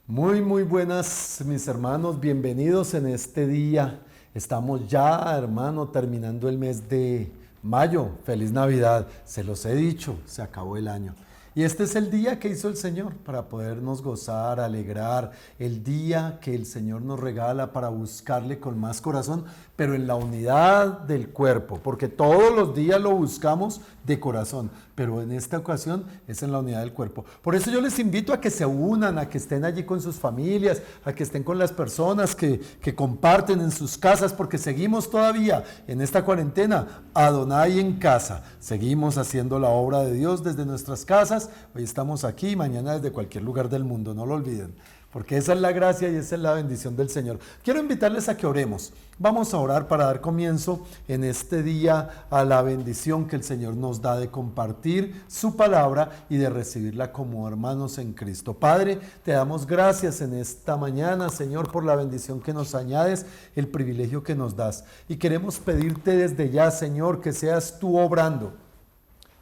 Muy buenas mis hermanos, bienvenidos en este día. Estamos ya, hermano, terminando el mes de mayo. Feliz Navidad, se los he dicho, se acabó el año. Y este es el día que hizo el Señor para podernos gozar, alegrar, el día que el Señor nos regala para buscarle con más corazón, pero en la unidad del cuerpo, porque todos los días lo buscamos de corazón, pero en esta ocasión es en la unidad del cuerpo. Por eso yo les invito a que se unan, a que estén allí con sus familias, a que estén con las personas que comparten en sus casas, porque seguimos todavía en esta cuarentena, Adonai en casa. Seguimos haciendo la obra de Dios desde nuestras casas. Hoy estamos aquí, mañana desde cualquier lugar del mundo, no lo olviden, porque esa es la gracia y esa es la bendición del Señor. Quiero invitarles a que oremos. Vamos a orar para dar comienzo en este día a la bendición que el Señor nos da de compartir su palabra y de recibirla como hermanos en Cristo. Padre, te damos gracias en esta mañana, Señor, por la bendición que nos añades, el privilegio que nos das. Y queremos pedirte desde ya, Señor, que seas tú obrando,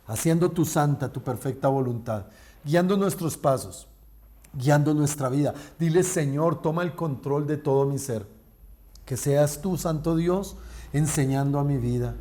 haciendo tu santa, tu perfecta voluntad, guiando nuestros pasos, guiando nuestra vida. Dile, Señor, toma el control de todo mi ser. Que seas tú, Santo Dios, enseñando a mi vida.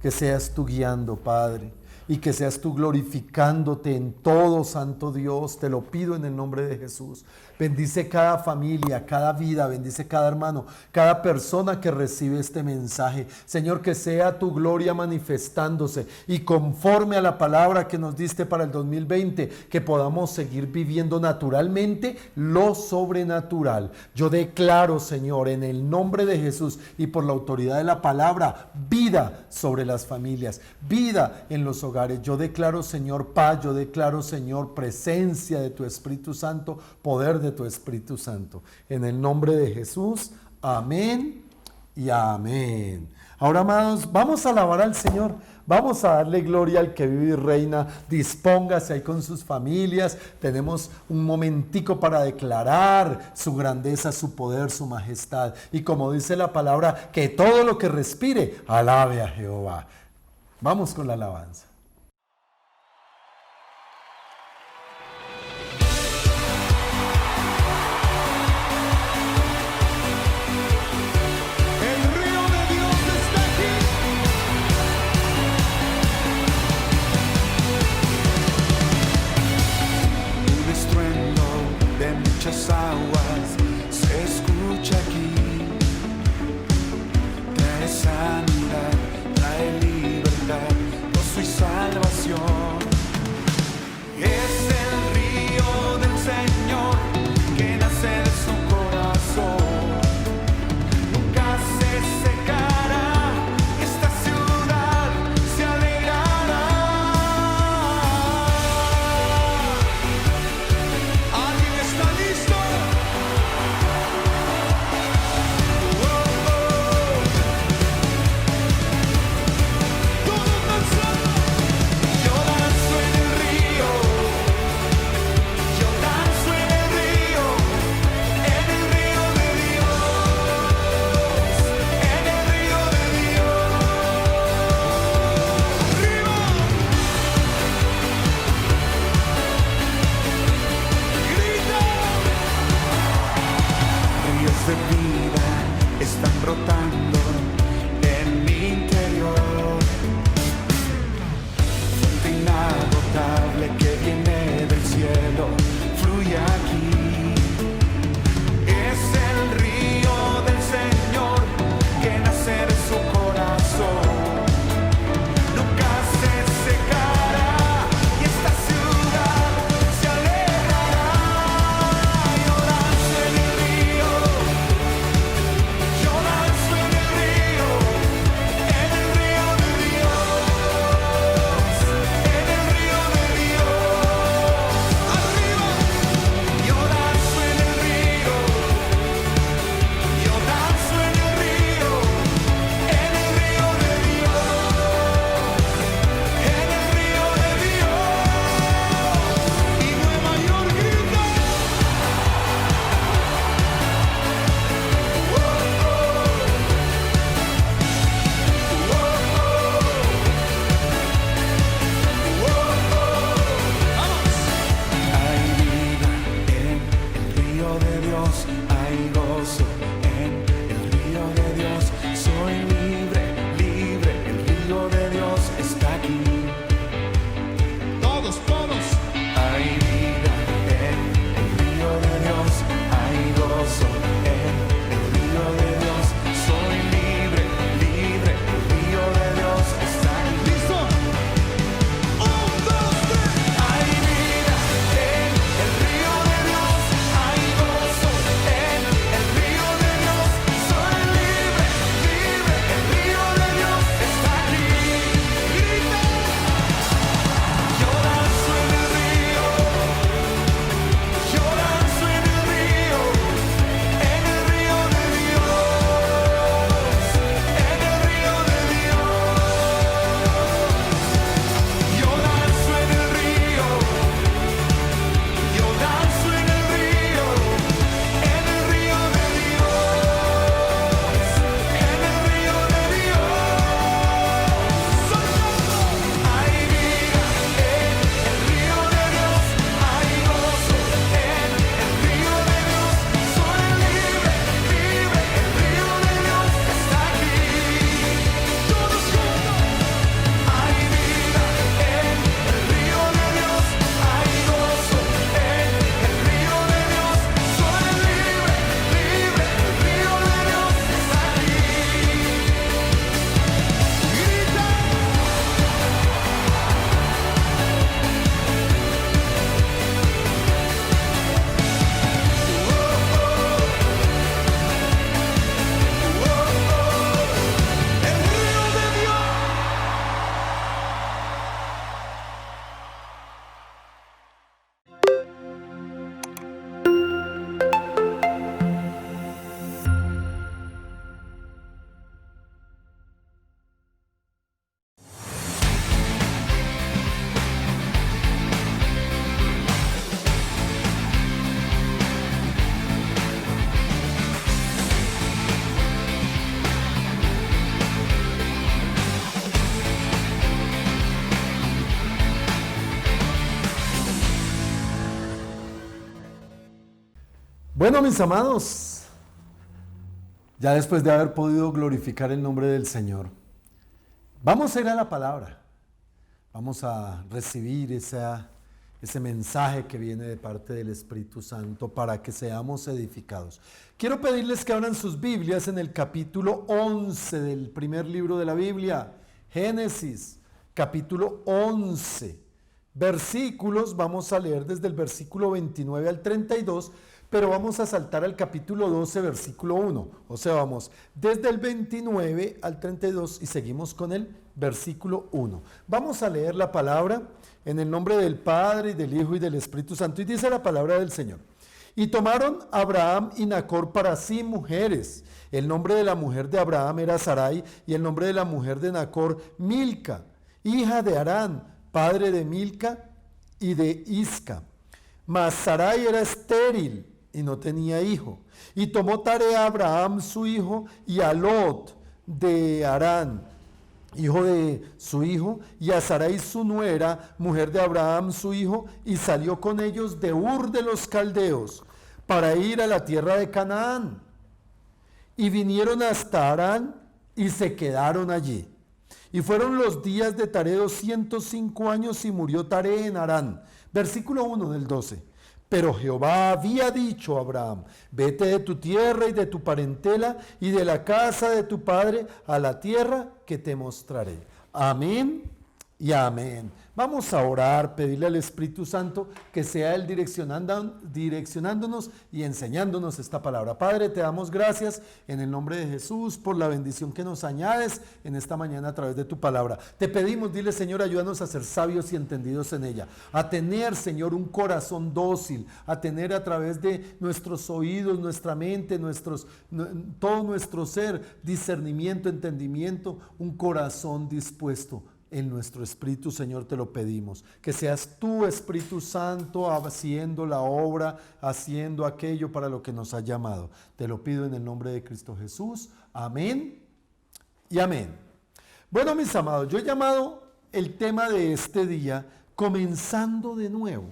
Que seas tú guiando, Padre. Y que seas tú glorificándote en todo, Santo Dios. Te lo pido en el nombre de Jesús. Bendice cada familia, cada vida, bendice cada hermano, cada persona que recibe este mensaje. Señor, que sea tu gloria manifestándose y conforme a la palabra que nos diste para el 2020, que podamos seguir viviendo naturalmente lo sobrenatural. Yo declaro, Señor, en el nombre de Jesús y por la autoridad de la palabra, vida sobre las familias, vida en los hogares. Yo declaro, Señor, paz, yo declaro, Señor, presencia de tu Espíritu Santo, poder de tu Espíritu Santo. En el nombre de Jesús, amén y amén. Ahora, amados, vamos a alabar al Señor. Vamos a darle gloria al que vive y reina. Dispóngase ahí con sus familias. Tenemos un momentico para declarar su grandeza, su poder, su majestad. Y como dice la palabra, que todo lo que respire, alabe a Jehová. Vamos con la alabanza. Muchas aguas se escucha aquí, trae sanidad, trae libertad, gozo y salvación. Bueno, mis amados, ya después de haber podido glorificar el nombre del Señor, vamos a ir a la palabra. Vamos a recibir ese mensaje que viene de parte del Espíritu Santo para que seamos edificados. Quiero pedirles que abran sus Biblias en el capítulo 11 del primer libro de la Biblia, Génesis, capítulo 11. Versículos, vamos a leer desde el versículo 29 al 32, pero vamos a saltar al capítulo 12, versículo 1. O sea, vamos desde el 29 al 32 y seguimos con el versículo 1. Vamos a leer la palabra en el nombre del Padre, y del Hijo, y del Espíritu Santo. Y dice la palabra del Señor. Y tomaron Abraham y Nacor para sí mujeres. El nombre de la mujer de Abraham era Sarai, y el nombre de la mujer de Nacor, Milca, hija de Harán, padre de Milca y de Isca. Mas Sarai era estéril y no tenía hijo. Y tomó tarea a Abraham su hijo y a Lot de Harán, hijo de su hijo, y a Sarai su nuera, mujer de Abraham su hijo, y salió con ellos de Ur de los Caldeos para ir a la tierra de Canaán. Y vinieron hasta Harán y se quedaron allí. Y fueron los días de Taré 205 años y murió Taré en Harán. Versículo 1 del 12. Pero Jehová había dicho a Abraham: vete de tu tierra y de tu parentela y de la casa de tu padre a la tierra que te mostraré. Amén y amén. Vamos a orar, pedirle al Espíritu Santo que sea Él direccionándonos y enseñándonos esta palabra. Padre, te damos gracias en el nombre de Jesús por la bendición que nos añades en esta mañana a través de tu palabra. Te pedimos, dile Señor, ayúdanos a ser sabios y entendidos en ella, a tener, Señor, un corazón dócil, a tener a través de nuestros oídos, nuestra mente, todo nuestro ser, discernimiento, entendimiento, un corazón dispuesto. En nuestro espíritu, Señor, te lo pedimos. Que seas tú, Espíritu Santo, haciendo la obra, haciendo aquello para lo que nos has llamado. Te lo pido en el nombre de Cristo Jesús. Amén y amén. Bueno, mis amados, yo he llamado el tema de este día comenzando de nuevo.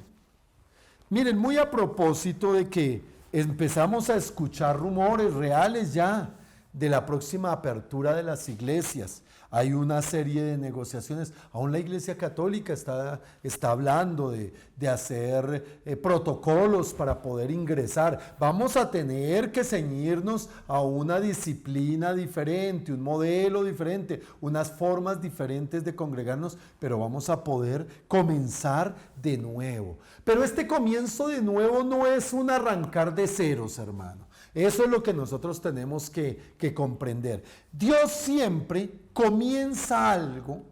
Miren, muy a propósito de que empezamos a escuchar rumores reales ya de la próxima apertura de las iglesias. Hay una serie de negociaciones. Aún la Iglesia Católica está hablando de hacer protocolos para poder ingresar. Vamos a tener que ceñirnos a una disciplina diferente, un modelo diferente, unas formas diferentes de congregarnos, pero vamos a poder comenzar de nuevo. Pero este comienzo de nuevo no es un arrancar de ceros, hermano. Eso es lo que nosotros tenemos que comprender. Dios siempre comienza algo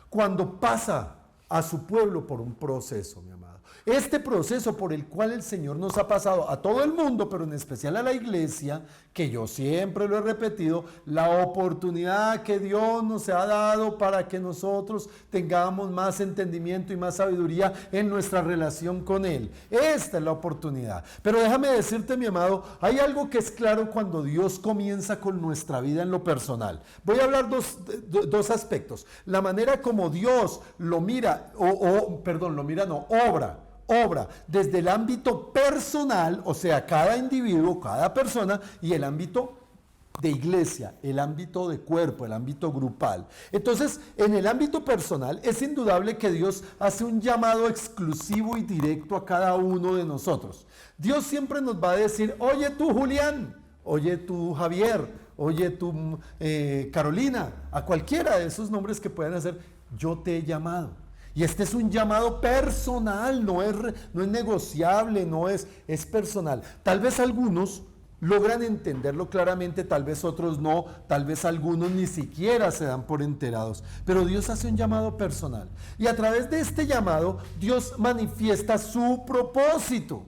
cuando pasa a su pueblo por un proceso, mi amado. Este proceso por el cual el Señor nos ha pasado a todo el mundo, pero en especial a la iglesia, que yo siempre lo he repetido, la oportunidad que Dios nos ha dado para que nosotros tengamos más entendimiento y más sabiduría en nuestra relación con Él. Esta es la oportunidad. Pero déjame decirte, mi amado, hay algo que es claro cuando Dios comienza con nuestra vida en lo personal. Voy a hablar dos aspectos. La manera como Dios lo mira, obra desde el ámbito personal, o sea, cada individuo, cada persona, y el ámbito de iglesia, el ámbito de cuerpo, el ámbito grupal. Entonces, en el ámbito personal, es indudable que Dios hace un llamado exclusivo y directo a cada uno de nosotros. Dios siempre nos va a decir: oye tú, Julián, oye tú, Javier, oye tú, Carolina, a cualquiera de esos nombres que puedan hacer, yo te he llamado. Y este es un llamado personal, no es negociable, es personal. Tal vez algunos logran entenderlo claramente, tal vez otros no, tal vez algunos ni siquiera se dan por enterados. Pero Dios hace un llamado personal. Y a través de este llamado, Dios manifiesta su propósito.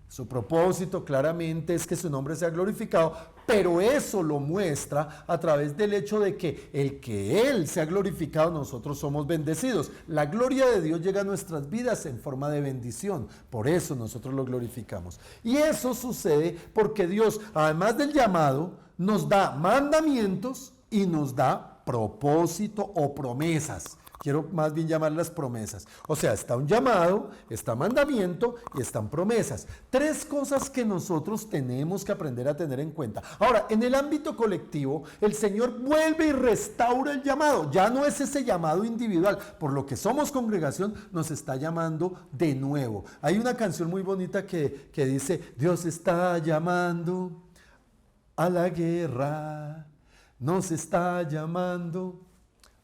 Su propósito claramente es que su nombre sea glorificado, pero eso lo muestra a través del hecho de que el que Él sea glorificado, nosotros somos bendecidos. La gloria de Dios llega a nuestras vidas en forma de bendición, por eso nosotros lo glorificamos. Y eso sucede porque Dios, además del llamado, nos da mandamientos y nos da propósito o promesas. Quiero más bien llamarlas promesas. O sea, está un llamado, está mandamiento y están promesas. Tres cosas que nosotros tenemos que aprender a tener en cuenta. Ahora, en el ámbito colectivo, el Señor vuelve y restaura el llamado. Ya no es ese llamado individual. Por lo que somos congregación, nos está llamando de nuevo. Hay una canción muy bonita que dice, Dios está llamando a la guerra, nos está llamando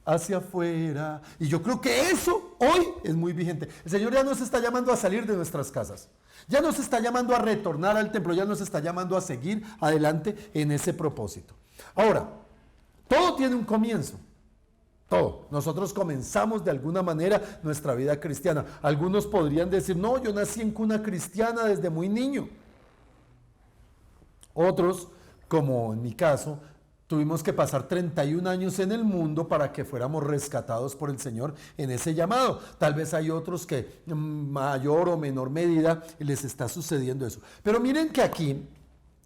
hacia afuera. Y yo creo que eso hoy es muy vigente. El Señor ya nos está llamando a salir de nuestras casas. Ya nos está llamando a retornar al templo. Ya nos está llamando a seguir adelante en ese propósito. Ahora, todo tiene un comienzo. Todo. Nosotros comenzamos de alguna manera nuestra vida cristiana. Algunos podrían decir, no, yo nací en cuna cristiana desde muy niño. Otros, como en mi caso, tuvimos que pasar 31 años en el mundo para que fuéramos rescatados por el Señor en ese llamado. Tal vez hay otros que en mayor o menor medida les está sucediendo eso. Pero miren que aquí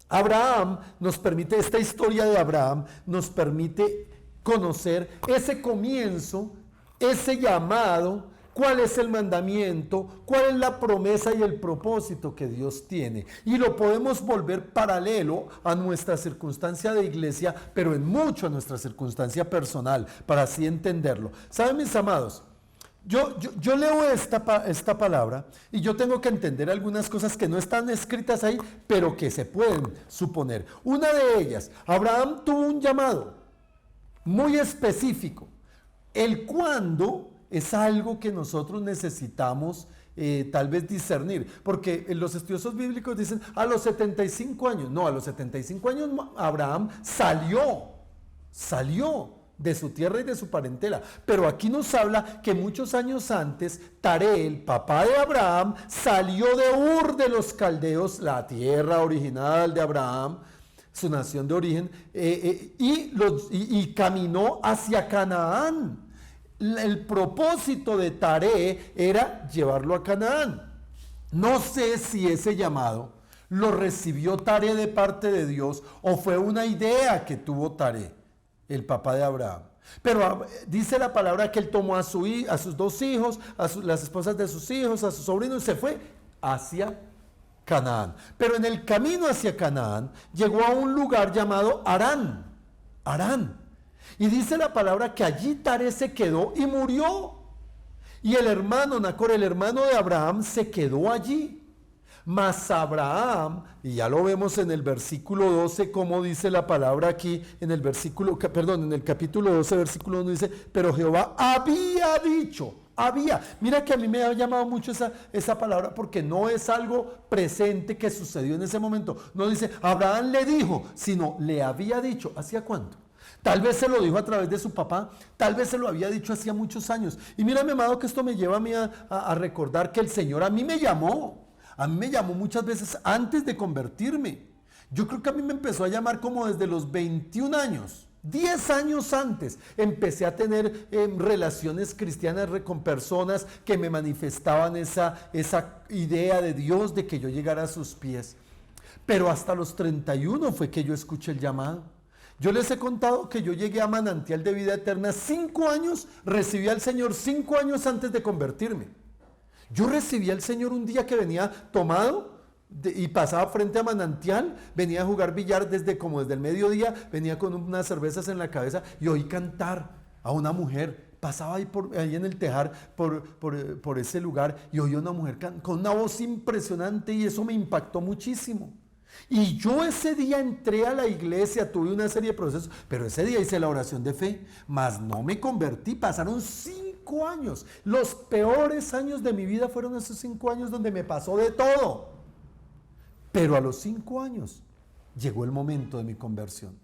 Abraham nos permite, esta historia de Abraham nos permite conocer ese comienzo, ese llamado, cuál es el mandamiento, cuál es la promesa y el propósito que Dios tiene. Y lo podemos volver paralelo a nuestra circunstancia de iglesia, pero en mucho a nuestra circunstancia personal, para así entenderlo. ¿Saben, mis amados? Yo leo esta palabra y yo tengo que entender algunas cosas que no están escritas ahí, pero que se pueden suponer. Una de ellas, Abraham tuvo un llamado muy específico. El cuándo es algo que nosotros necesitamos tal vez discernir, porque los estudiosos bíblicos dicen a los 75 años, no, a los 75 años Abraham salió de su tierra y de su parentela, pero aquí nos habla que muchos años antes, Taré, el papá de Abraham, salió de Ur de los Caldeos, la tierra original de Abraham, su nación de origen, y caminó hacia Canaán. El propósito de Taré era llevarlo a Canaán. No sé si ese llamado lo recibió Taré de parte de Dios o fue una idea que tuvo Taré, el papá de Abraham. Pero dice la palabra que él tomó a sus dos hijos, las esposas de sus hijos, a sus sobrinos y se fue hacia Canaán. Pero en el camino hacia Canaán llegó a un lugar llamado Harán. Y dice la palabra que allí Taré se quedó y murió. Y el hermano Nacor, el hermano de Abraham, se quedó allí. Mas Abraham, y ya lo vemos en el versículo 12, como dice la palabra aquí, en el capítulo 12, versículo 1 dice, pero Jehová había dicho, mira que a mí me ha llamado mucho esa palabra, porque no es algo presente que sucedió en ese momento. No dice, Abraham le dijo, sino le había dicho. ¿Hacía cuánto? Tal vez se lo dijo a través de su papá, tal vez se lo había dicho hacía muchos años. Y mira, mi amado, que esto me lleva a mí a recordar que el Señor a mí me llamó muchas veces antes de convertirme. Yo creo que a mí me empezó a llamar como desde los 21 años, 10 años antes. Empecé a tener relaciones cristianas con personas que me manifestaban esa idea de Dios, de que yo llegara a sus pies. Pero hasta los 31 fue que yo escuché el llamado. Yo les he contado que yo llegué a Manantial de Vida Eterna 5 años, recibí al Señor 5 años antes de convertirme. Yo recibí al Señor un día que venía tomado y pasaba frente a Manantial, venía a jugar billar desde el mediodía, venía con unas cervezas en la cabeza y oí cantar a una mujer. Pasaba ahí en el tejar por ese lugar y oí a una mujer con una voz impresionante y eso me impactó muchísimo. Y yo ese día entré a la iglesia, tuve una serie de procesos, pero ese día hice la oración de fe, mas no me convertí. Pasaron 5 años, los peores años de mi vida fueron esos 5 años donde me pasó de todo. Pero a los 5 años llegó el momento de mi conversión.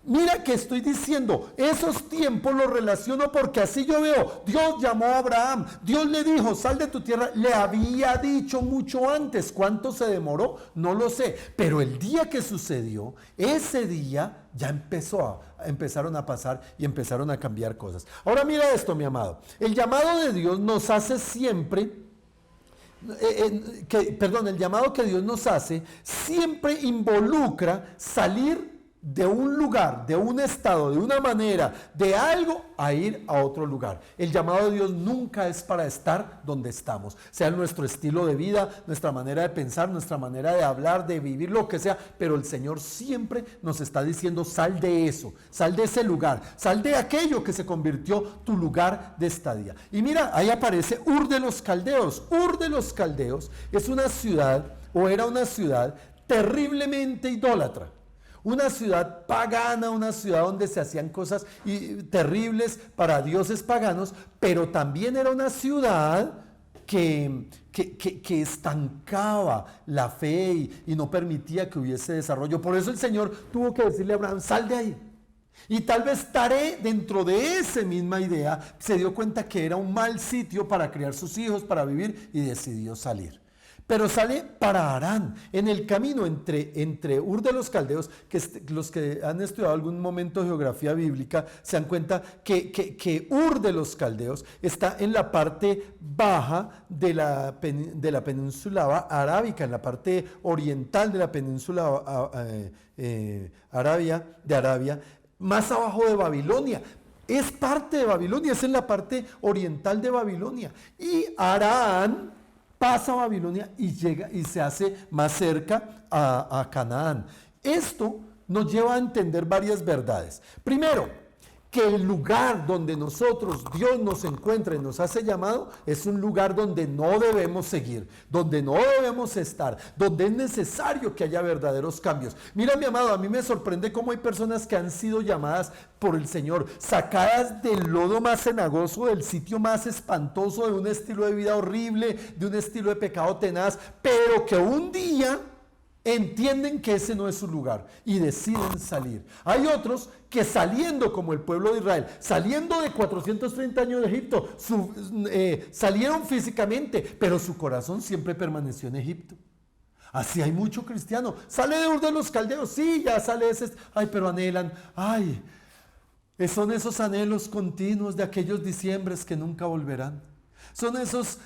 Mira que estoy diciendo, esos tiempos los relaciono porque así yo veo. Dios llamó a Abraham, Dios le dijo, sal de tu tierra, le había dicho mucho antes. ¿Cuánto se demoró? No lo sé, pero el día que sucedió, ese día ya empezaron a pasar y empezaron a cambiar cosas. Ahora mira esto, mi amado, el llamado de Dios nos hace siempre... el llamado que Dios nos hace siempre involucra salir de un lugar, de un estado, de una manera, de algo, a ir a otro lugar. El llamado de Dios nunca es para estar donde estamos, sea nuestro estilo de vida, nuestra manera de pensar, nuestra manera de hablar, de vivir, lo que sea, pero el Señor siempre nos está diciendo: sal de eso, sal de ese lugar, sal de aquello que se convirtió tu lugar de estadía. Y mira, ahí aparece Ur de los Caldeos. Ur de los Caldeos es una ciudad, o era una ciudad terriblemente idólatra. Una ciudad pagana, una ciudad donde se hacían cosas terribles para dioses paganos, pero también era una ciudad que estancaba la fe y no permitía que hubiese desarrollo. Por eso el Señor tuvo que decirle a Abraham: sal de ahí. Y tal vez Taré, dentro de esa misma idea, se dio cuenta que era un mal sitio para criar sus hijos, para vivir, y decidió salir. Pero sale para Harán, en el camino entre Ur de los Caldeos, que los que han estudiado algún momento de geografía bíblica se dan cuenta que Ur de los Caldeos está en la parte baja de la península arábica, en la parte oriental de la península Arabia, más abajo de Babilonia. Es parte de Babilonia, es en la parte oriental de Babilonia. Y Harán pasa a Babilonia y llega y se hace más cerca a Canaán. Esto nos lleva a entender varias verdades. Primero, que el lugar donde Dios nos encuentra y nos hace llamado, es un lugar donde no debemos seguir, donde no debemos estar, donde es necesario que haya verdaderos cambios. Mira, mi amado, a mí me sorprende cómo hay personas que han sido llamadas por el Señor, sacadas del lodo más cenagoso, del sitio más espantoso, de un estilo de vida horrible, de un estilo de pecado tenaz, pero que un día entienden que ese no es su lugar y deciden salir. Hay otros que, saliendo como el pueblo de Israel, saliendo de 430 años de Egipto, salieron físicamente, pero su corazón siempre permaneció en Egipto. Así hay mucho cristiano. Sale de Ur de los Caldeos, sí, ya sale ese, pero anhelan, son esos anhelos continuos de aquellos diciembres que nunca volverán. Son esos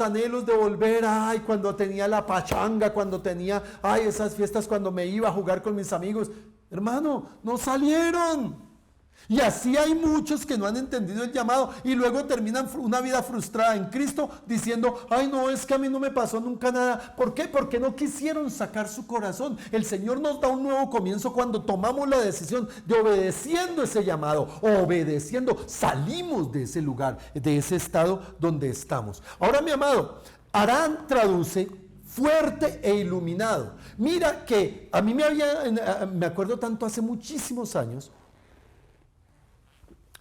anhelos de volver, cuando tenía la pachanga, cuando tenía, esas fiestas, cuando me iba a jugar con mis amigos. Hermano, no salieron. Y así hay muchos que no han entendido el llamado y luego terminan una vida frustrada en Cristo diciendo: no, es que a mí no me pasó nunca nada. ¿Por qué? Porque no quisieron sacar su corazón. El Señor nos da un nuevo comienzo cuando tomamos la decisión de, obedeciendo ese llamado, salimos de ese lugar, de ese estado donde estamos. Ahora, mi amado, Harán traduce fuerte e iluminado. Mira que a mí me acuerdo tanto, hace muchísimos años,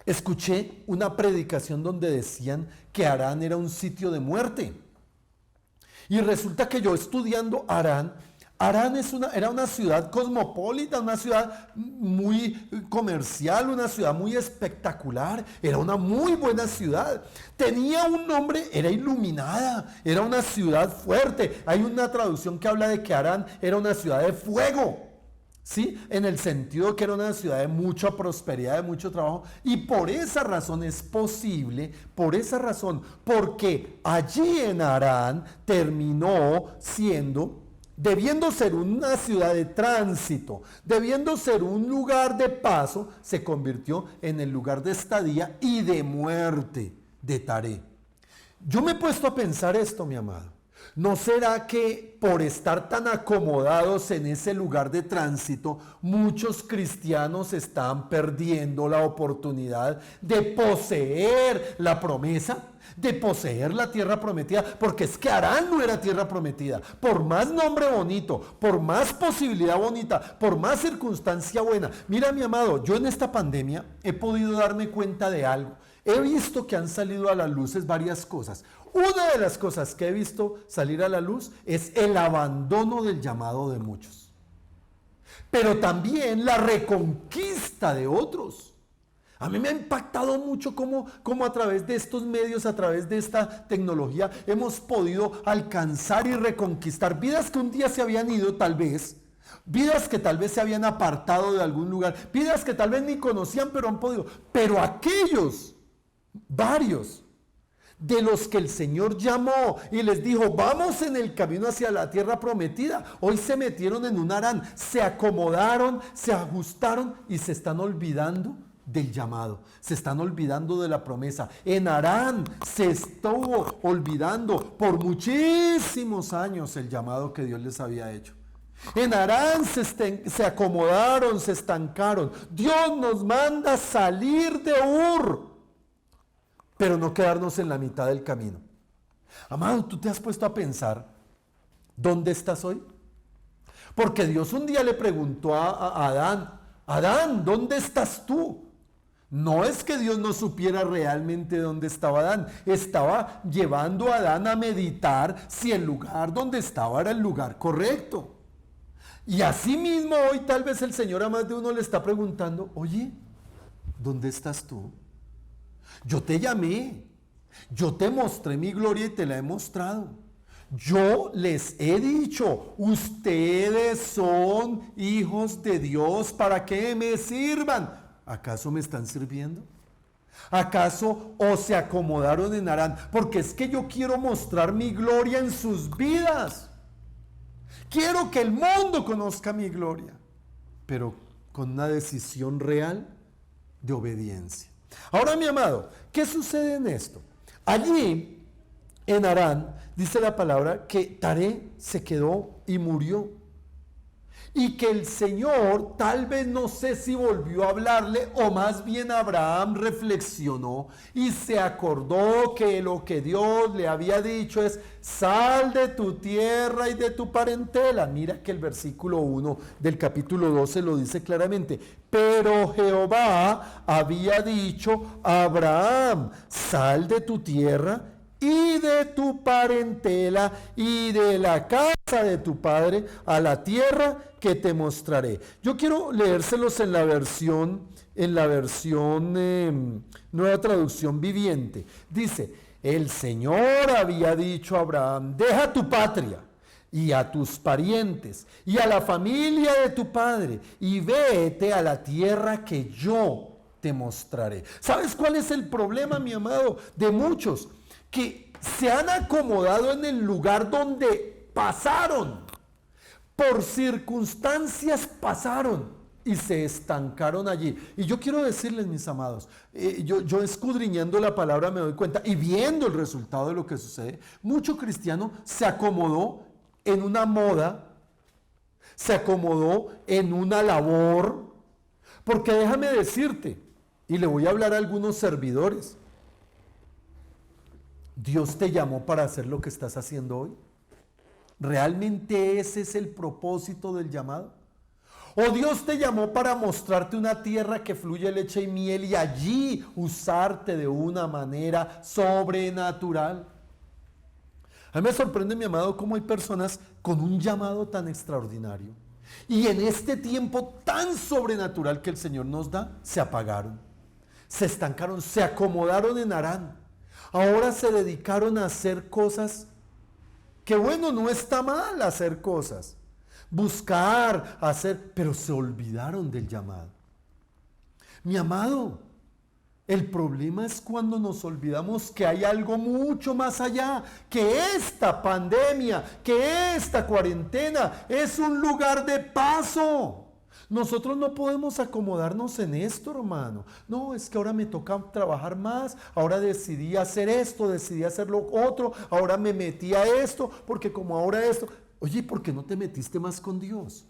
escuché una predicación donde decían que Harán era un sitio de muerte. Y resulta que yo, estudiando Harán era una ciudad cosmopolita, una ciudad muy comercial, una ciudad muy espectacular, era una muy buena ciudad. Tenía un nombre, era iluminada, era una ciudad fuerte. Hay una traducción que habla de que Harán era una ciudad de fuego. ¿Sí? En el sentido que era una ciudad de mucha prosperidad, de mucho trabajo, y por esa razón es posible, porque allí en Harán terminó debiendo ser una ciudad de tránsito, debiendo ser un lugar de paso, se convirtió en el lugar de estadía y de muerte de Taré. Yo me he puesto a pensar esto, mi amado. ¿No será que por estar tan acomodados en ese lugar de tránsito, muchos cristianos están perdiendo la oportunidad de poseer la promesa, de poseer la tierra prometida? Porque es que Harán no era tierra prometida. Por más nombre bonito, por más posibilidad bonita, por más circunstancia buena. Mira, mi amado, yo en esta pandemia he podido darme cuenta de algo. He visto que han salido a la luz varias cosas. Una de las cosas que he visto salir a la luz es el abandono del llamado de muchos, pero también la reconquista de otros. A mí me ha impactado mucho cómo a través de estos medios, a través de esta tecnología, hemos podido alcanzar y reconquistar vidas que un día se habían ido, tal vez, vidas que tal vez se habían apartado de algún lugar, vidas que tal vez ni conocían, pero han podido. Pero aquellos, varios, de los que el Señor llamó y les dijo, vamos en el camino hacia la tierra prometida, hoy se metieron en un Harán, se acomodaron, se ajustaron y se están olvidando del llamado, se están olvidando de la promesa. En Harán se estuvo olvidando por muchísimos años el llamado que Dios les había hecho. En Harán se acomodaron, se estancaron. Dios nos manda salir de Ur, pero no quedarnos en la mitad del camino. Amado, ¿tú te has puesto a pensar dónde estás hoy? Porque Dios un día le preguntó a Adán, Adán, ¿dónde estás tú? No es que Dios no supiera realmente dónde estaba Adán. Estaba llevando a Adán a meditar si el lugar donde estaba era el lugar correcto. Y así mismo hoy tal vez el Señor a más de uno le está preguntando, oye, ¿dónde estás tú? Yo te llamé, yo te mostré mi gloria y te la he mostrado. Yo les he dicho, ustedes son hijos de Dios para que me sirvan. ¿Acaso me están sirviendo? ¿Acaso o se acomodaron en Harán? Porque es que yo quiero mostrar mi gloria en sus vidas. Quiero que el mundo conozca mi gloria, pero con una decisión real de obediencia. Ahora, mi amado, ¿qué sucede en esto? Allí, en Harán, dice la palabra que Taré se quedó y murió. Y que el Señor, tal vez no sé si volvió a hablarle, o más bien Abraham reflexionó y se acordó que lo que Dios le había dicho es, sal de tu tierra y de tu parentela. Mira que el versículo 1 del capítulo 12 lo dice claramente. Pero Jehová había dicho a Abraham, sal de tu tierra y de tu parentela y de la casa de tu padre a la tierra que te mostraré. Yo quiero leérselos en la versión Nueva Traducción Viviente. Dice, el Señor había dicho a Abraham, deja tu patria y a tus parientes y a la familia de tu padre y vete a la tierra que yo te mostraré. ¿Sabes cuál es el problema, mi amado, de muchos? Que se han acomodado en el lugar donde pasaron, por circunstancias pasaron y se estancaron allí. Y yo quiero decirles, mis amados, yo escudriñando la palabra me doy cuenta y viendo el resultado de lo que sucede, mucho cristiano se acomodó en una moda, se acomodó en una labor, porque déjame decirte, y le voy a hablar a algunos servidores, ¿Dios te llamó para hacer lo que estás haciendo hoy? ¿Realmente ese es el propósito del llamado? ¿O Dios te llamó para mostrarte una tierra que fluye leche y miel y allí usarte de una manera sobrenatural? A mí me sorprende, mi amado, cómo hay personas con un llamado tan extraordinario y en este tiempo tan sobrenatural que el Señor nos da, se apagaron, se estancaron, se acomodaron en Harán. Ahora se dedicaron a hacer cosas que, bueno, no está mal hacer cosas, buscar, hacer, pero se olvidaron del llamado. Mi amado, el problema es cuando nos olvidamos que hay algo mucho más allá, que esta pandemia, que esta cuarentena es un lugar de paso. Nosotros no podemos acomodarnos en esto, hermano. No, es que ahora me toca trabajar más, ahora decidí hacer esto, decidí hacer lo otro, ahora me metí a esto, porque como ahora esto... Oye, ¿por qué no te metiste más con Dios?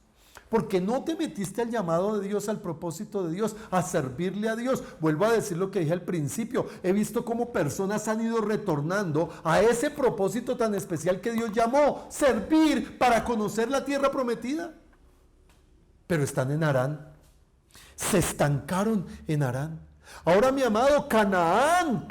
¿Por qué no te metiste al llamado de Dios, al propósito de Dios, a servirle a Dios? Vuelvo a decir lo que dije al principio. He visto cómo personas han ido retornando a ese propósito tan especial que Dios llamó, servir para conocer la tierra prometida. Pero están en Harán, se estancaron en Harán. Ahora, mi amado, Canaán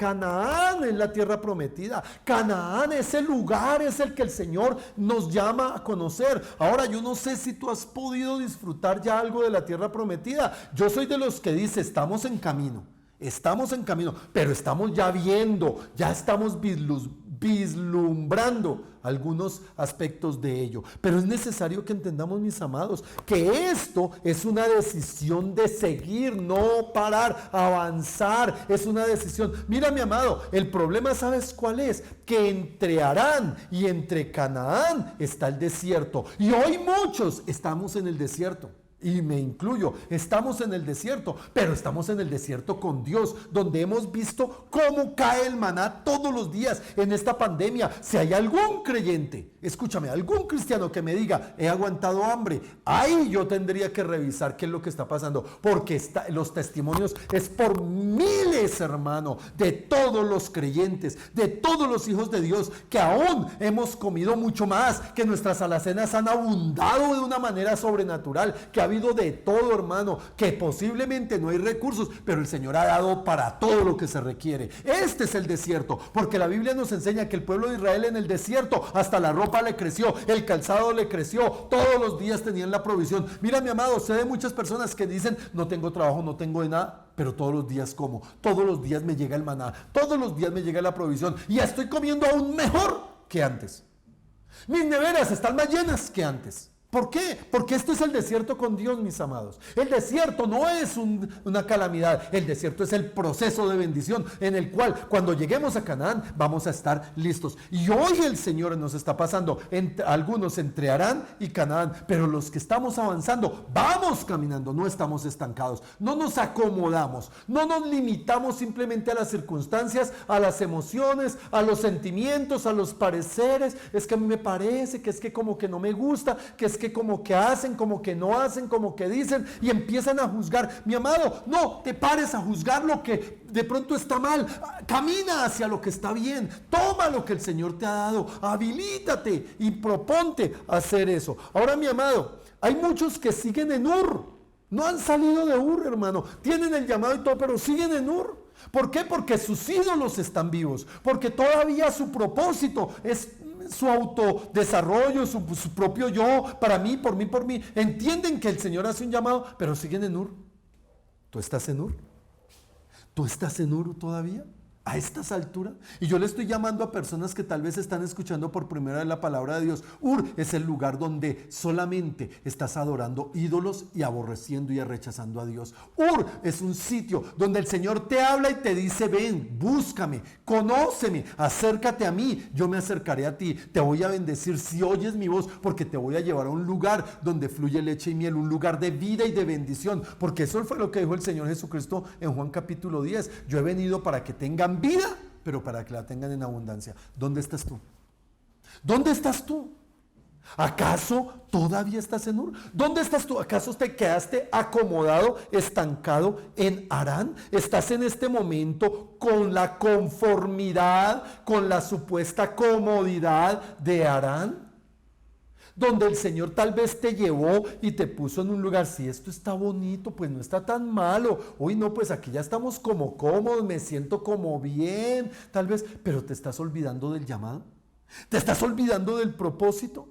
es la tierra prometida. Canaán, ese lugar es el que el Señor nos llama a conocer. Ahora, yo no sé si tú has podido disfrutar ya algo de la tierra prometida. Yo soy de los que dice, estamos en camino, pero estamos ya viendo, ya estamos vislumbrando algunos aspectos de ello. Pero es necesario que entendamos, mis amados, que esto es una decisión de seguir, no parar, avanzar. Es una decisión. Mira, mi amado, el problema, ¿sabes cuál es? Que entre Harán y entre Canaán está el desierto. Y hoy muchos estamos en el desierto. Y me incluyo, estamos en el desierto, pero estamos en el desierto con Dios, donde hemos visto cómo cae el maná todos los días en esta pandemia. Si hay algún creyente, escúchame, algún cristiano que me diga, he aguantado hambre, ahí yo tendría que revisar qué es lo que está pasando, porque los testimonios es por miles, hermano, de todos los creyentes, de todos los hijos de Dios, que aún hemos comido mucho más, que nuestras alacenas han abundado de una manera sobrenatural, que ha habido de todo, hermano, que posiblemente no hay recursos, pero el Señor ha dado para todo lo que se requiere. Este es el desierto, porque la Biblia nos enseña que el pueblo de Israel en el desierto, hasta la ropa le creció, el calzado le creció, todos los días tenían la provisión. Mira, mi amado, sé de muchas personas que dicen, no tengo trabajo, no tengo de nada, pero todos los días como, todos los días me llega el maná, todos los días me llega la provisión, y ya estoy comiendo aún mejor que antes. Mis neveras están más llenas que antes. ¿Por qué? Porque esto es el desierto con Dios, mis amados. El desierto no es una calamidad. El desierto es el proceso de bendición en el cual cuando lleguemos a Canaán vamos a estar listos. Y hoy el Señor nos está pasando algunos entre Harán y Canaán. Pero los que estamos avanzando, vamos caminando, no estamos estancados. No nos acomodamos. No nos limitamos simplemente a las circunstancias, a las emociones, a los sentimientos, a los pareceres. Es que a mí me parece, que es que como que no me gusta, que es que como que hacen, como que no hacen, como que dicen, y empiezan a juzgar. Mi amado, no te pares a juzgar lo que de pronto está mal. Camina hacia lo que está bien. Toma lo que el Señor te ha dado. Habilítate y proponte hacer eso. Ahora, mi amado, hay muchos que siguen en Ur. No han salido de Ur, hermano. Tienen el llamado y todo, pero siguen en Ur. ¿Por qué? Porque sus ídolos están vivos. Porque todavía su propósito es su autodesarrollo, su propio yo, para mí, por mí, por mí. Entienden que el Señor hace un llamado, pero siguen en Ur. ¿Tú estás en Ur? ¿Tú estás en Ur todavía? A estas alturas. Y yo le estoy llamando a personas que tal vez están escuchando por primera vez la palabra de Dios. Ur es el lugar donde solamente estás adorando ídolos y aborreciendo y rechazando a Dios. Ur es un sitio donde el Señor te habla y te dice, ven, búscame, conóceme, acércate a mí, yo me acercaré a ti, te voy a bendecir si oyes mi voz, porque te voy a llevar a un lugar donde fluye leche y miel, un lugar de vida y de bendición, porque eso fue lo que dijo el Señor Jesucristo en Juan capítulo 10. Yo he venido para que tengan vida, pero para que la tengan en abundancia. ¿Dónde estás tú? ¿Dónde estás tú? ¿Acaso todavía estás en Ur? ¿Dónde estás tú? ¿Acaso te quedaste acomodado, estancado en Harán? ¿Estás en este momento con la conformidad, con la supuesta comodidad de Harán? Donde el Señor tal vez te llevó y te puso en un lugar, si esto está bonito, pues no está tan malo. Hoy no, pues aquí ya estamos como cómodos, me siento como bien, tal vez, pero te estás olvidando del llamado. ¿Te estás olvidando del propósito?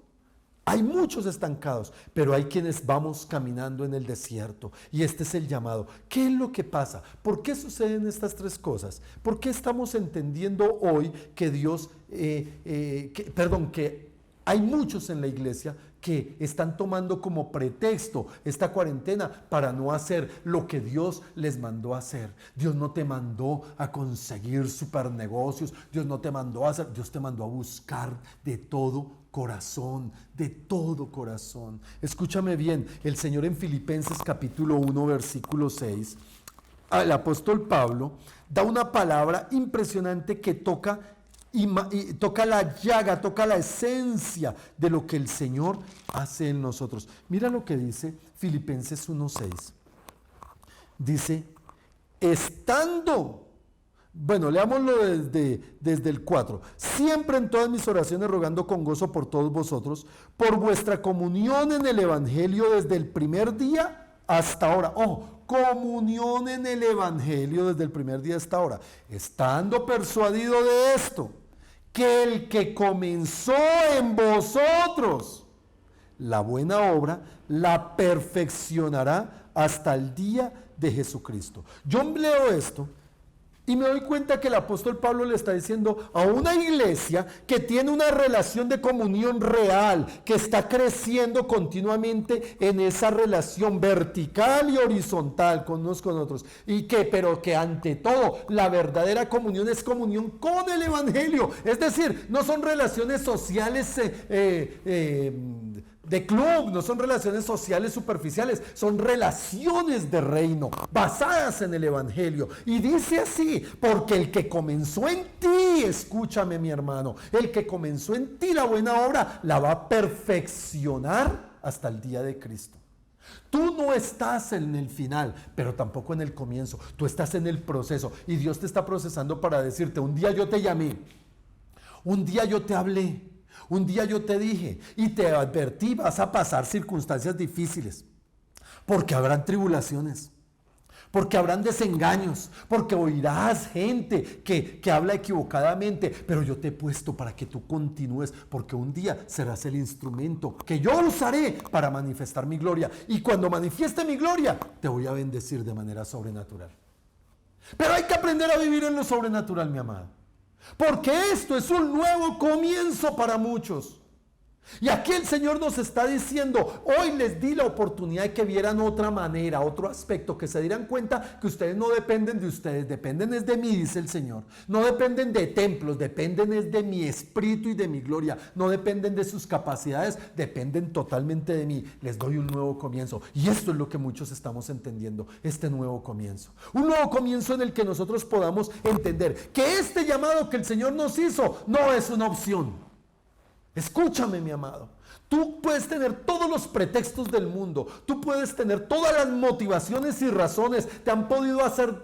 Hay muchos estancados, pero hay quienes vamos caminando en el desierto y este es el llamado. ¿Qué es lo que pasa? ¿Por qué suceden estas tres cosas? ¿Por qué estamos entendiendo hoy que Dios, que hay muchos en la iglesia que están tomando como pretexto esta cuarentena para no hacer lo que Dios les mandó a hacer? Dios no te mandó a conseguir supernegocios, Dios no te mandó a hacer, Dios te mandó a buscar de todo corazón, de todo corazón. Escúchame bien, el Señor en Filipenses capítulo 1 versículo 6, el apóstol Pablo da una palabra impresionante que toca y toca la llaga, toca la esencia de lo que el Señor hace en nosotros. Mira lo que dice Filipenses 1:6. Dice, leámoslo desde el 4. Siempre en todas mis oraciones rogando con gozo por todos vosotros, por vuestra comunión en el Evangelio desde el primer día hasta ahora. Comunión en el Evangelio desde el primer día hasta ahora. Estando persuadido de esto, que el que comenzó en vosotros la buena obra, la perfeccionará hasta el día de Jesucristo. Yo leo esto Y me doy cuenta que el apóstol Pablo le está diciendo a una iglesia que tiene una relación de comunión real, que está creciendo continuamente en esa relación vertical y horizontal con unos con otros. Pero que ante todo la verdadera comunión es comunión con el evangelio. Es decir, no son relaciones sociales de club, no son relaciones sociales superficiales, son relaciones de reino basadas en el evangelio. Y dice así: porque el que comenzó en ti, escúchame mi hermano, el que comenzó en ti la buena obra la va a perfeccionar hasta el día de Cristo. Tú no estás en el final, pero tampoco en el comienzo. Tú estás en el proceso y Dios te está procesando para decirte: un día yo te llamé, un día yo te hablé, un día yo te dije y te advertí, vas a pasar circunstancias difíciles, porque habrán tribulaciones, porque habrán desengaños, porque oirás gente que habla equivocadamente, pero yo te he puesto para que tú continúes, porque un día serás el instrumento que yo usaré para manifestar mi gloria, y cuando manifieste mi gloria te voy a bendecir de manera sobrenatural. Pero hay que aprender a vivir en lo sobrenatural, mi amado, porque esto es un nuevo comienzo para muchos. Y aquí el Señor nos está diciendo: hoy les di la oportunidad de que vieran otra manera, otro aspecto, que se dieran cuenta que ustedes no dependen de ustedes, dependen es de mí, dice el Señor. No dependen de templos, dependen es de mi espíritu y de mi gloria. No dependen de sus capacidades, dependen totalmente de mí. Les doy un nuevo comienzo. Y esto es lo que muchos estamos entendiendo, este nuevo comienzo. Un nuevo comienzo en el que nosotros podamos entender que este llamado que el Señor nos hizo no es una opción. Escúchame, mi amado, tú puedes tener todos los pretextos del mundo, tú puedes tener todas las motivaciones y razones, te han podido hacer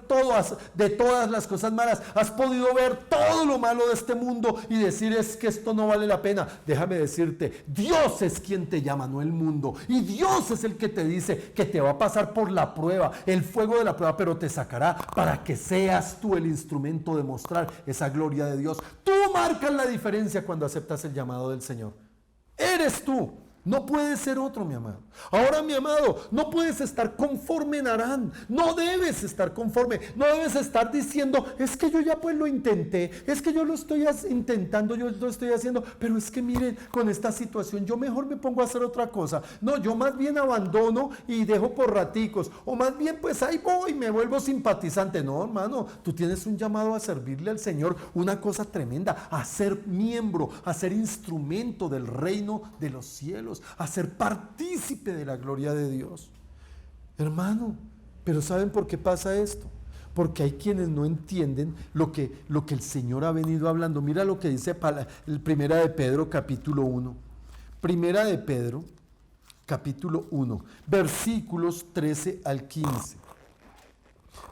de todas las cosas malas, has podido ver todo lo malo de este mundo y decir: es que esto no vale la pena. Déjame decirte, Dios es quien te llama, no el mundo, y Dios es el que te dice que te va a pasar por la prueba, el fuego de la prueba, pero te sacará para que seas tú el instrumento de mostrar esa gloria de Dios. Tú marcas la diferencia cuando aceptas el llamado del Señor. Eres tú, no puedes ser otro, mi amado. Ahora, mi amado, no puedes estar conforme en Harán, no debes estar conforme, no debes estar diciendo: es que yo ya pues lo intenté, es que yo lo estoy intentando, yo lo estoy haciendo, pero es que miren, con esta situación yo mejor me pongo a hacer otra cosa. No, yo más bien abandono y dejo por raticos, o más bien pues ahí voy, me vuelvo simpatizante. No, hermano, tú tienes un llamado a servirle al Señor, una cosa tremenda, a ser miembro, a ser instrumento del reino de los cielos, a ser partícipe de la gloria de Dios. Hermano, pero ¿saben por qué pasa esto? Porque hay quienes no entienden lo que el Señor ha venido hablando. Mira lo que dice el Primera de Pedro capítulo 1. Primera de Pedro capítulo 1, versículos 13 al 15.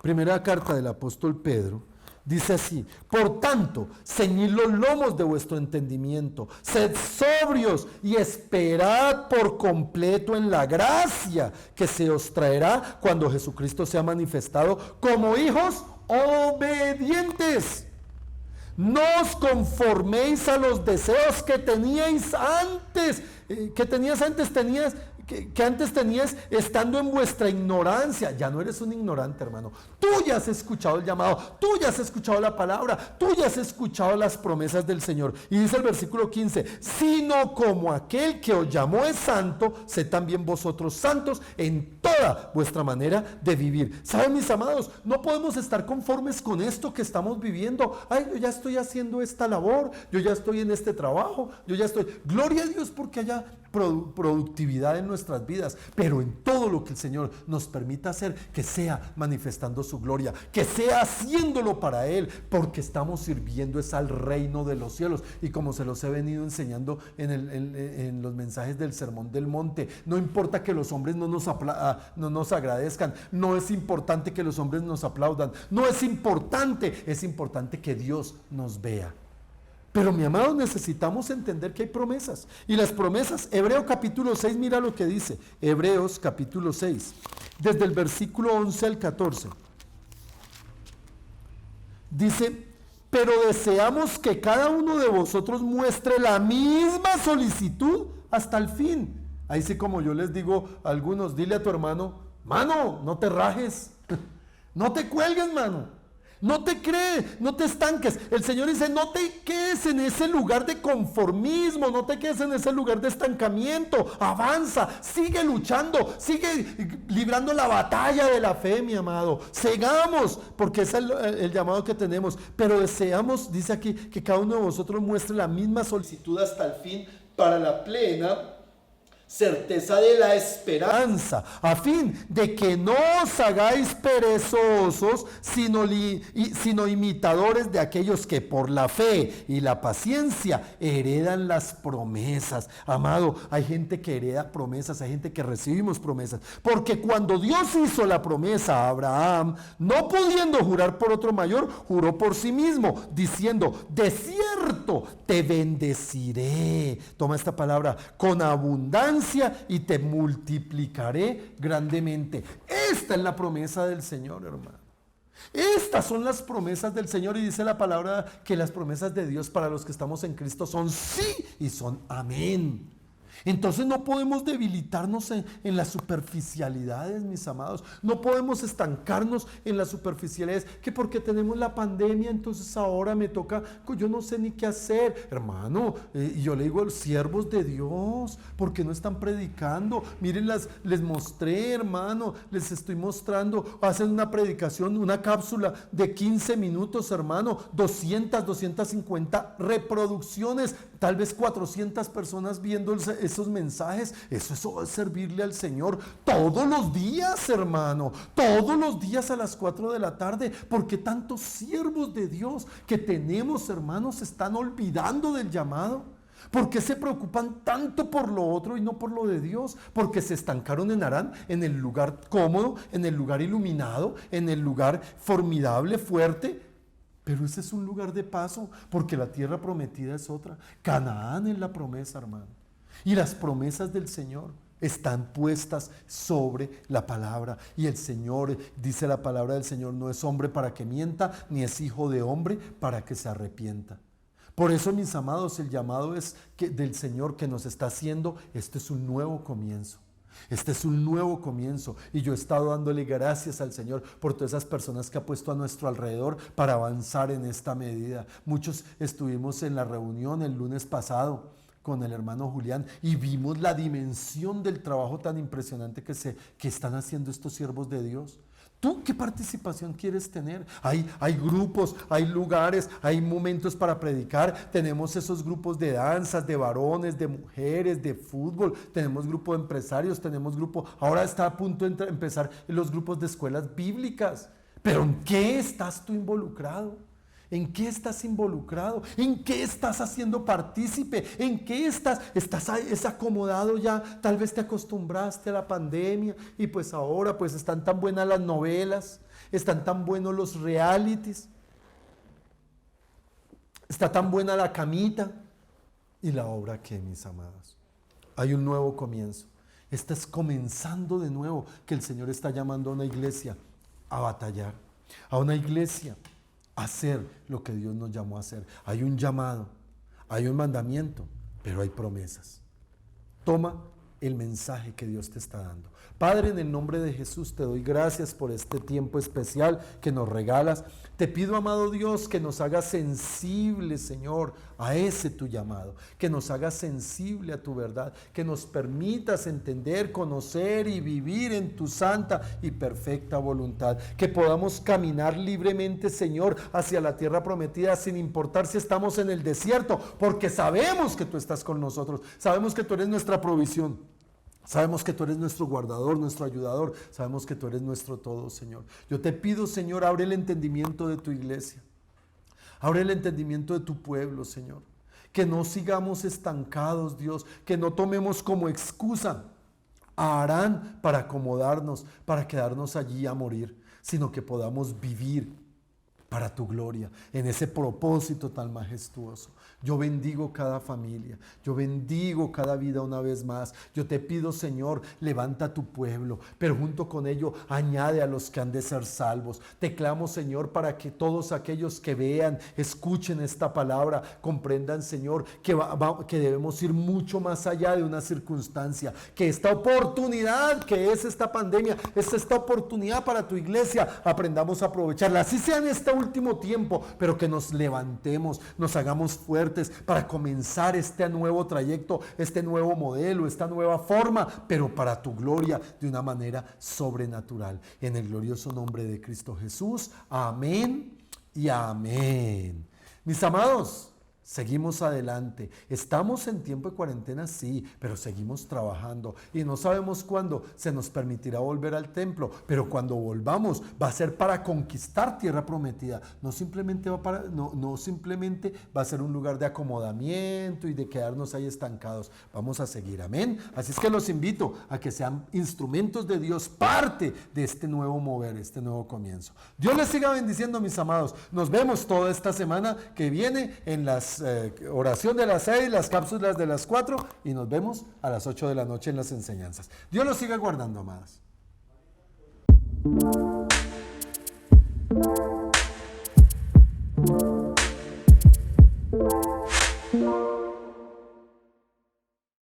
Primera carta del apóstol Pedro. Dice así: por tanto, ceñid los lomos de vuestro entendimiento, sed sobrios y esperad por completo en la gracia que se os traerá cuando Jesucristo sea manifestado, como hijos obedientes. No os conforméis a los deseos que teníais antes, que antes tenías estando en vuestra ignorancia. Ya no eres un ignorante, hermano. Tú ya has escuchado el llamado, tú ya has escuchado la palabra, tú ya has escuchado las promesas del Señor. Y dice el versículo 15: sino como aquel que os llamó es santo, sed también vosotros santos en toda vuestra manera de vivir. ¿Saben, mis amados? No podemos estar conformes con esto que estamos viviendo. Ay, yo ya estoy haciendo esta labor, yo ya estoy en este trabajo, yo ya estoy... Gloria a Dios porque haya productividad en nuestras vidas, pero en todo lo que el Señor nos permita hacer, que sea manifestando su gloria, que sea haciéndolo para Él, porque estamos sirviendo es al reino de los cielos. Y como se los he venido enseñando en los mensajes del Sermón del Monte, no importa que los hombres no nos agradezcan, no es importante que los hombres nos aplaudan, no es importante, es importante que Dios nos vea. Pero, mi amado, necesitamos entender que hay promesas. Y las promesas, Hebreos capítulo 6, mira lo que dice. Hebreos capítulo 6, desde el versículo 11 al 14. Dice: pero deseamos que cada uno de vosotros muestre la misma solicitud hasta el fin. Ahí sí, como yo les digo a algunos, dile a tu hermano: mano, no te rajes, no te cuelgues, mano. No te crees, no te estanques. El Señor dice, no te quedes en ese lugar de conformismo, no te quedes en ese lugar de estancamiento. Avanza, sigue luchando, sigue librando la batalla de la fe, mi amado. Sigamos, porque ese es el llamado que tenemos. Pero deseamos, dice aquí, que cada uno de vosotros muestre la misma solicitud hasta el fin para la plena certeza de la esperanza, a fin de que no os hagáis perezosos, sino imitadores de aquellos que por la fe y la paciencia heredan las promesas. Amado, hay gente que hereda promesas, hay gente que recibimos promesas, porque cuando Dios hizo la promesa a Abraham, no pudiendo jurar por otro mayor, juró por sí mismo, diciendo, de cierto te bendeciré, toma esta palabra, con abundancia, y te multiplicaré grandemente. Esta es la promesa del Señor, hermano. Estas son las promesas del Señor, y dice la palabra que las promesas de Dios para los que estamos en Cristo son sí y son amén. Entonces no podemos debilitarnos en las superficialidades, mis amados. No podemos estancarnos en las superficialidades, que porque tenemos la pandemia, entonces ahora me toca, yo no sé ni qué hacer. Hermano, yo le digo a los siervos de Dios, ¿por qué no están predicando? Miren, les mostré, hermano, les estoy mostrando, hacen una predicación, una cápsula de 15 minutos, hermano, 250 reproducciones, tal vez 400 personas viendo esos mensajes. Eso es servirle al Señor todos los días, hermano, todos los días a las 4 de la tarde, porque tantos siervos de Dios que tenemos, hermanos, se están olvidando del llamado. ¿Por qué se preocupan tanto por lo otro y no por lo de Dios? Porque se estancaron en Harán, en el lugar cómodo, en el lugar iluminado, en el lugar formidable, fuerte. Pero ese es un lugar de paso, porque la tierra prometida es otra. Canaán es la promesa, hermano. Y las promesas del Señor están puestas sobre la palabra. Y el Señor, dice la palabra del Señor, no es hombre para que mienta, ni es hijo de hombre para que se arrepienta. Por eso, mis amados, el llamado es del Señor que nos está haciendo. Este es un nuevo comienzo. Este es un nuevo comienzo, y yo he estado dándole gracias al Señor por todas esas personas que ha puesto a nuestro alrededor para avanzar en esta medida. Muchos estuvimos en la reunión el lunes pasado con el hermano Julián y vimos la dimensión del trabajo tan impresionante que están haciendo estos siervos de Dios. ¿Tú qué participación quieres tener? Hay grupos, hay lugares, hay momentos para predicar. Tenemos esos grupos de danzas, de varones, de mujeres, de fútbol. Tenemos grupo de empresarios, tenemos grupo... Ahora está a punto de empezar los grupos de escuelas bíblicas. ¿Pero en qué estás tú involucrado? ¿En qué estás involucrado? ¿En qué estás haciendo partícipe? ¿En qué estás? ¿Estás acomodado ya? Tal vez te acostumbraste a la pandemia y pues ahora pues están tan buenas las novelas, están tan buenos los realities, está tan buena la camita. ¿Y la obra qué, mis amados? Hay un nuevo comienzo. Estás comenzando de nuevo, que el Señor está llamando a una iglesia a batallar, a una iglesia hacer lo que Dios nos llamó a hacer. Hay un llamado, hay un mandamiento, pero hay promesas. Toma el mensaje que Dios te está dando. Padre, en el nombre de Jesús te doy gracias por este tiempo especial que nos regalas. Te pido, amado Dios, que nos hagas sensibles, Señor, a ese tu llamado, que nos hagas sensible a tu verdad, que nos permitas entender, conocer y vivir en tu santa y perfecta voluntad, que podamos caminar libremente, Señor, hacia la tierra prometida, sin importar si estamos en el desierto, porque sabemos que tú estás con nosotros, sabemos que tú eres nuestra provisión. Sabemos que tú eres nuestro guardador, nuestro ayudador. Sabemos que tú eres nuestro todo, Señor. Yo te pido, Señor, abre el entendimiento de tu iglesia. Abre el entendimiento de tu pueblo, Señor. Que no sigamos estancados, Dios. Que no tomemos como excusa a Harán para acomodarnos, para quedarnos allí a morir, sino que podamos vivir para tu gloria, en ese propósito tan majestuoso. Yo bendigo cada familia, yo bendigo cada vida una vez más. Yo te pido, Señor, levanta a tu pueblo, pero junto con ello añade a los que han de ser salvos. Te clamo, Señor, para que todos aquellos que vean, escuchen esta palabra, comprendan, Señor, que debemos ir mucho más allá de una circunstancia, que esta oportunidad que es esta pandemia, es esta oportunidad para tu iglesia, aprendamos a aprovecharla, así sea en esta último tiempo, pero que nos levantemos, nos hagamos fuertes para comenzar este nuevo trayecto, este nuevo modelo, esta nueva forma, pero para tu gloria, de una manera sobrenatural. En el glorioso nombre de Cristo Jesús, amén y amén. Mis amados, seguimos adelante. Estamos en tiempo de cuarentena, sí, pero seguimos trabajando y no sabemos cuándo se nos permitirá volver al templo, pero cuando volvamos va a ser para conquistar tierra prometida. No simplemente va a ser un lugar de acomodamiento y de quedarnos ahí estancados. Vamos a seguir, amén. Así es que los invito a que sean instrumentos de Dios, parte de este nuevo mover, este nuevo comienzo. Dios les siga bendiciendo, mis amados. Nos vemos toda esta semana que viene en las oración de las 6, las cápsulas de las 4 y nos vemos a las 8 de la noche en las enseñanzas. Dios los siga guardando, amadas.